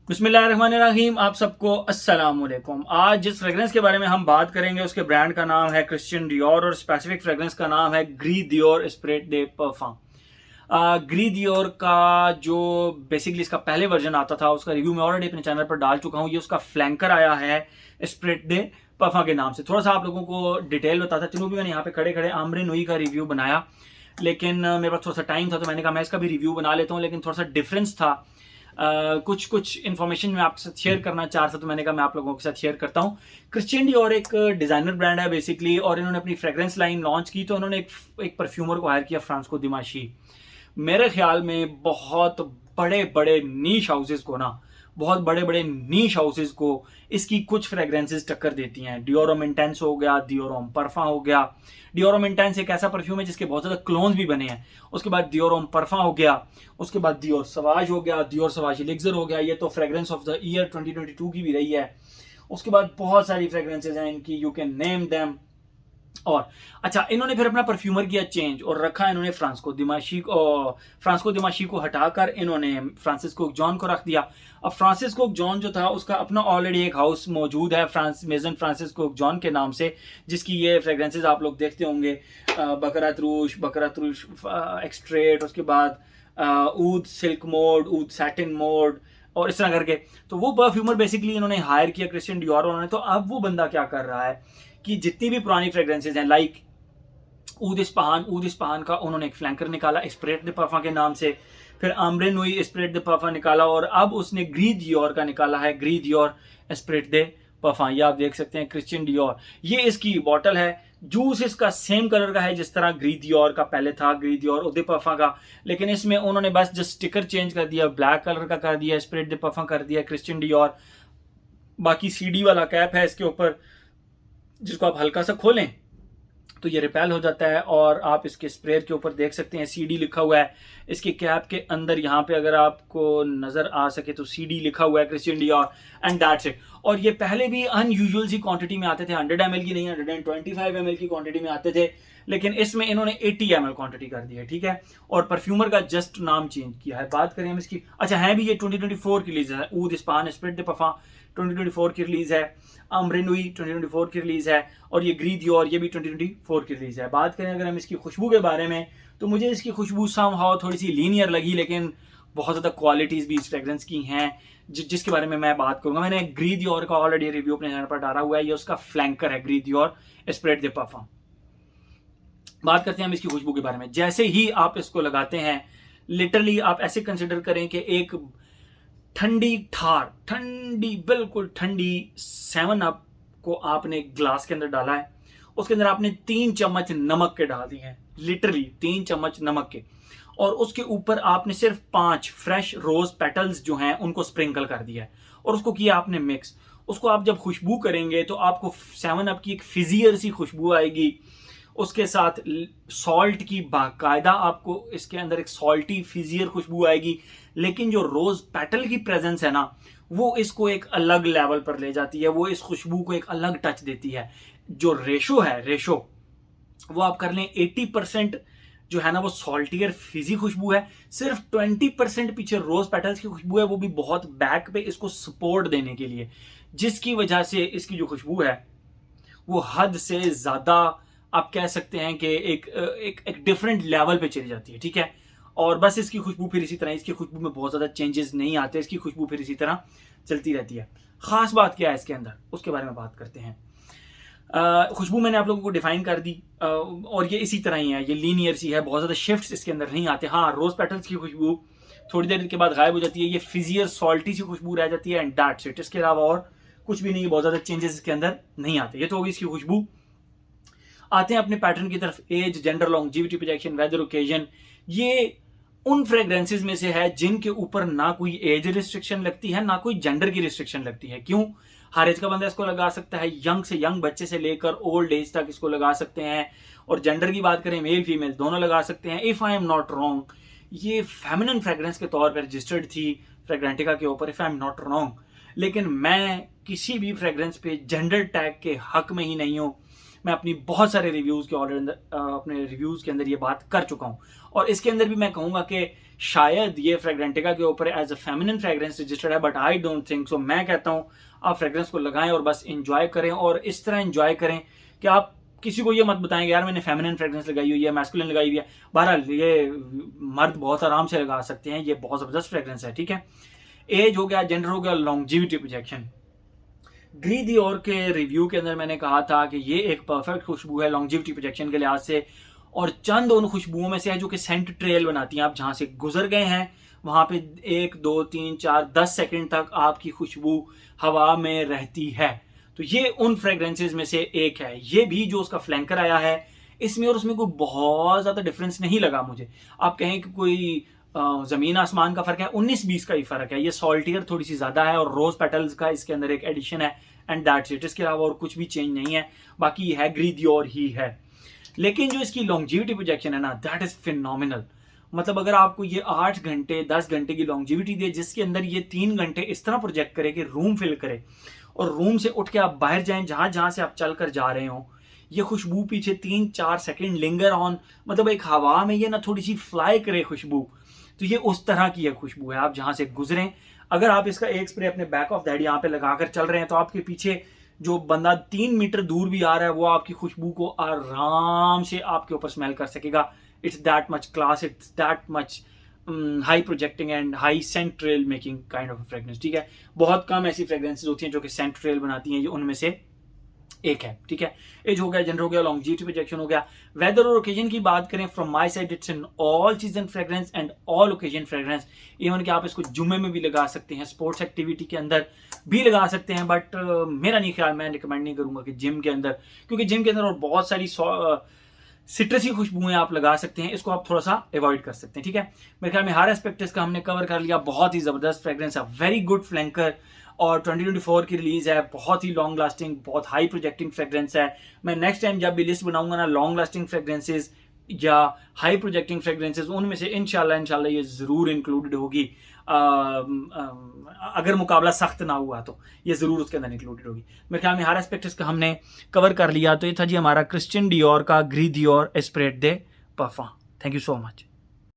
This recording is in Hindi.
बिस्मिल्लाहिर्रहमानिर्रहीम। आप सबको अस्सलाम वालेकुम। आज जिस फ्रेग्रेंस के बारे में हम बात करेंगे उसके ब्रांड का नाम है क्रिश्चियन डियोर और स्पेसिफिक फ्रेग्रेंस का नाम है ग्री डियोर स्प्रे दे परफम। ग्री डियोर का जो बेसिकली इसका पहले वर्जन आता था उसका रिव्यू मैं ऑलरेडी अपने चैनल पर डाल चुका हूँ। ये उसका फ्लैंकर आया है स्प्रे दे परफम के नाम से। थोड़ा सा आप लोगों को डिटेल बताता चलूँ भी मैंने यहाँ पे खड़े खड़े आमरे नुई का रिव्यू बनाया, लेकिन मेरे पास थोड़ा सा टाइम था तो मैंने कहा मैं इसका भी रिव्यू बना लेता हूँ, लेकिन थोड़ा सा डिफरेंस था। कुछ इन्फॉर्मेशन मैं आपके साथ शेयर करना चाह रहा था तो मैंने कहा मैं आप लोगों के साथ शेयर करता हूँ। क्रिश्चियन डियोर एक डिजाइनर ब्रांड है बेसिकली, और इन्होंने अपनी फ्रेग्रेंस लाइन लॉन्च की तो उन्होंने एक परफ्यूमर को हायर किया, फ्रांसिस्को दिमाशी। मेरे ख्याल में बहुत बड़े बड़े नीश हाउसेस को ना, बहुत बड़े बड़े नीश हाउसेस को इसकी कुछ फ्रेग्रेंसेस टक्कर देती हैं। डियोरम इंटेंस हो गया, डियोरम परफा हो गया। डियोरम इंटेंस एक ऐसा परफ्यूम है जिसके बहुत ज़्यादा क्लोन्स भी बने हैं। उसके बाद डियोरम परफा हो गया, उसके बाद डियोर सवाज हो गया, डियोर सवाज एलिक्सर हो गया, ये तो फ्रेग्रेंस ऑफ द ईयर 2022 की भी रही है। उसके बाद बहुत सारी फ्रेग्रेंसेज हैं इनकी, यू कैन नेम देम। और अच्छा, इन्होंने फिर अपना परफ्यूमर किया चेंज और रखा इन्होंने फ्रांसिस्को दिमाशी को हटाकर इन्होंने फ्रांसिस्को जॉन को रख दिया। अब फ्रांसिस्को जॉन जो था उसका अपना ऑलरेडी एक हाउस मौजूद है मेजन फ्रांसिस्को जॉन के नाम से, जिसकी ये फ्रेग्रेंसेज आप लोग देखते होंगे, बकरात रूश एक्सट्रेट, उसके बाद ऊद सिल्क मोड, ऊद सैटिन मोड और इस तरह करके। तो वो परफ्यूमर बेसिकली इन्होंने हायर किया क्रिश्चियन डियोर उन्होंने। तो अब वो बंदा क्या कर रहा है कि जितनी भी पुरानी फ्रेग्रेंसेज हैं लाइक ऊद इस्पाहान का उन्होंने एक फ्लैंकर निकाला स्प्रेड द परफा के नाम से, फिर आम्रे नुई स्प्रेड द परफा निकाला, और अब उसने ग्री डियोर का निकाला है ग्री डियोर स्प्रेड द परफा। ये आप देख सकते हैं क्रिश्चियन डियोर, ये इसकी बॉटल है। जूस इसका सेम कलर का है जिस तरह ग्री डियोर का पहले था, ग्री डियोर उद परफा का, लेकिन इसमें उन्होंने बस जस्ट स्टिकर चेंज कर दिया, ब्लैक कलर का कर दिया, स्प्रेड द परफा कर दिया क्रिश्चियन डियोर। बाकी सीडी वाला कैप है इसके ऊपर, जिसको आप हल्का सा खोलें तो ये रिपेल हो जाता है, और आप इसके स्प्रे के ऊपर देख सकते हैं सीडी लिखा हुआ है। इसके कैप के अंदर यहाँ पे अगर आपको नजर आ सके तो सीडी लिखा हुआ है Christian Dior, and that's it. और ये पहले भी अनयूजुअल सी क्वांटिटी में आते थे, 100 ml की नहीं, 125 ml की क्वांटिटी में आते थे, लेकिन इसमें इन्होंने 80 ml क्वांटिटी कर दी है, ठीक है। और परफ्यूमर का जस्ट नाम चेंज किया है। बात करें हम इसकी, अच्छा है भी ये 2024 की रिलीज है। ऊद इस्पाहान स्प्रेड द परफा 2024 की रिलीज है, अमरिनुई 2024 की रिलीज है, और ये ग्री डियोर ये भी 2024 की रिलीज है। बात करें अगर हम इसकी खुशबू के बारे में तो मुझे इसकी खुशबू समहाउ थोड़ी सी लीनियर लगी, लेकिन बहुत ज़्यादा क्वालिटीज़ भी इस फ्रेग्रेंस की हैं जिसके बारे में मैं बात करूंगा। मैंने ग्री डियोर का ऑलरेडी रिव्यू अपने चैनल पर डाला हुआ है, ये उसका फ्लैंकर है ग्री डियोर स्प्रेड द परफम। बात करते हैं हम इसकी खुशबू के बारे में। जैसे ही आप इसको लगाते हैं, लिटरली आप ऐसे कंसिडर करें कि एक ठंडी बिल्कुल ठंडी 7 अप को आपने ग्लास के अंदर डाला है, उसके अंदर आपने 3 चम्मच नमक के डाल दिए हैं, लिटरली 3 चम्मच नमक के, और उसके ऊपर आपने सिर्फ 5 फ्रेश रोज पेटल्स जो हैं उनको स्प्रिंकल कर दिया है, और उसको किया आपने मिक्स। उसको आप जब खुशबू करेंगे तो आपको 7 अप की एक फिजियर सी खुशबू आएगी, उसके साथ सॉल्ट की बाकायदा आपको इसके अंदर एक सॉल्टी फिजियर खुशबू आएगी, लेकिन जो रोज पेटल की प्रेजेंस है ना, वो इसको एक अलग लेवल पर ले जाती है, वो इस खुशबू को एक अलग टच देती है। जो रेशो वो आप कर लें 80% जो है ना वो सॉल्टियर फिजी खुशबू है, सिर्फ 20% पीछे रोज पेटल्स की खुशबू है, वो भी बहुत बैक पे इसको सपोर्ट देने के लिए, जिसकी वजह से इसकी जो खुशबू है वो हद से ज्यादा आप कह सकते हैं कि एक डिफरेंट लेवल पे चली जाती है, ठीक है। और बस इसकी खुशबू फिर इसी तरह, इसकी खुशबू में बहुत ज़्यादा चेंजेस नहीं आते, इसकी खुशबू फिर इसी तरह चलती रहती है। ख़ास बात क्या है इसके अंदर, उसके बारे में बात करते हैं। खुशबू मैंने आप लोगों को डिफाइन कर दी, और ये इसी तरह ही है, ये लीनियर सी है, बहुत ज़्यादा शिफ्ट्स इसके अंदर नहीं आते। हाँ, रोज पेटल्स की खुशबू थोड़ी देर के बाद गायब हो जाती है, ये फिजियर सॉल्टी सी खुशबू रह जाती है, एंड दैट्स इट। इसके अलावा और कुछ भी नहीं, बहुत ज़्यादा चेंजेस इसके अंदर नहीं आते। ये तो होगी इसकी खुशबू। आते हैं अपने पैटर्न की तरफ। Age, gender, longevity, projection, weather, occasion, ये उन फ्रेग्रेंसेज में से है जिनके ऊपर ना कोई एज रिस्ट्रिक्शन लगती है ना कोई जेंडर की रिस्ट्रिक्शन लगती है। क्यों? हर एज का बंदा इसको लगा सकता है, यंग से यंग बच्चे से लेकर ओल्ड एज तक इसको लगा सकते हैं। और जेंडर की बात करें, मेल फीमेल दोनों लगा सकते हैं। If I am not wrong, ये फेमिनिन फ्रेग्रेंस के तौर पर रजिस्टर्ड थी फ्रेग्रेंटिका के ऊपर, if I am not wrong, लेकिन मैं किसी भी फ्रेग्रेंस पे जेंडर टैग के हक में ही नहीं हूँ। मैं अपनी बहुत सारे रिव्यूज़ के अपने रिव्यूज़ के अंदर ये बात कर चुका हूँ। और इसके अंदर भी मैं कहूँगा कि शायद ये फ्रेग्रेंटिका के ऊपर as a feminine fragrance registered है, but I don't think so. मैं कहता हूँ आप फ्रेग्रेंस को लगाएं और बस इंजॉय करें, और इस तरह इंजॉय करें कि आप किसी को ये मत बताएंगे यार मैंने फेमिनिन फ्रेग्रेंस लगाई हुई है, मैस्कुलिन लगाई हुई है। बहरहाल ये मर्द बहुत आराम से लगा सकते हैं, ये बहुत ज़बरदस्त फ्रेग्रेंस है, ठीक है। एज हो गया, जेंडर हो गया, लॉन्जिविटी प्रोजेक्शन। ग्री दियोर के रिव्यू के अंदर मैंने कहा था कि ये एक परफेक्ट खुशबू है लॉन्जिविटी प्रोजेक्शन के लिहाज से, और चंद उन खुशबुओं में से है जो कि सेंट ट्रेल बनाती हैं। आप जहाँ से गुजर गए हैं वहाँ पे 1 2 3 4 10 सेकंड तक आपकी खुशबू हवा में रहती है। तो ये उन फ्रेग्रेंसेज में से एक है। ये भी जो उसका फ्लैंकर आया है इसमें और उसमें कोई बहुत ज़्यादा डिफरेंस नहीं लगा मुझे। आप कहें कि कोई ज़मीन आसमान का फ़र्क है, 19-20 का ही फ़र्क है। ये सॉल्टियर थोड़ी सी ज़्यादा है और रोज़ पेटल्स का इसके अंदर एक एडिशन है, एंड दैट्स इट। इसके अलावा और कुछ भी चेंज नहीं है, बाकी ये है ग्री दियोर ही है। लेकिन जो इसकी लॉन्जिविटी प्रोजेक्शन है ना, दैट इज़ फिनोमिनल। मतलब अगर आपको ये 8 घंटे 10 घंटे की लॉन्जिविटी दे, जिसके अंदर ये 3 घंटे इस तरह प्रोजेक्ट करे कि रूम फिल करे, और रूम से उठ के आप बाहर जाएं जहाँ जहाँ से आप चल कर जा रहे हो, ये खुशबू पीछे 3-4 सेकंड लिंगर ऑन, मतलब एक हवा में ये ना थोड़ी सी फ्लाई करे खुशबू। तो ये उस तरह की है खुशबू है। आप जहाँ से गुजरें, अगर आप इसका एक स्प्रे अपने बैक ऑफ द हेड यहाँ पे लगाकर चल रहे हैं, तो आपके पीछे जो बंदा 3 मीटर दूर भी आ रहा है वो आपकी खुशबू को आराम से आपके ऊपर स्मेल कर सकेगा। It's that much class, it's that much high projecting and high scent trail making kind of fragrance, ठीक है। बहुत कम ऐसी फ्रेग्रेंसेज होती हैं जो कि सेंट ट्रेल बनाती हैं, ये उनमें से एक है, ठीक है। एज हो गया, जेंडर हो गया, लॉन्जिविटी प्रोजेक्शन हो गया। वेदर और ओकेजन की बात करें, from my side it's an all season fragrance and all occasion fragrance. Even कि आप इसको जुम्मे में भी लगा सकते हैं, स्पोर्ट्स एक्टिविटी के अंदर भी लगा सकते हैं, बट मेरा नहीं ख्याल, मैं रिकमेंड नहीं करूंगा कि जिम के अंदर, क्योंकि जिम के अंदर और बहुत सारी सिट्रसी खुशबुएं आप लगा सकते हैं, इसको आप थोड़ा सा अवॉइड कर सकते हैं, ठीक है। मेरे ख्याल में हर एस्पेक्ट इसका हमने कवर कर लिया। बहुत ही ज़बरदस्त फ्रेग्रेंस है, वेरी गुड फ्लैंकर, और 2024 की रिलीज है, बहुत ही लॉन्ग लास्टिंग, बहुत हाई प्रोजेक्टिंग फ्रेग्रेंस है। मैं नेक्स्ट टाइम जब भी लिस्ट बनाऊंगा ना लॉन्ग लास्टिंग फ्रेग्रेंसेज या हाई प्रोजेक्टिंग फ्रेग्रेंसेज, उनमें से इंशाल्लाह ये ज़रूर इंक्लूडेड होगी। अगर मुकाबला सख्त ना हुआ तो ये ज़रूर उसके अंदर इंक्लूडेड होगी। मेरे ख्याल में हर एस्पेक्ट इसका हमने कवर कर लिया। तो ये था जी हमारा क्रिश्चियन डियोर का Gris Dior Esprit de parfum. Thank you so much.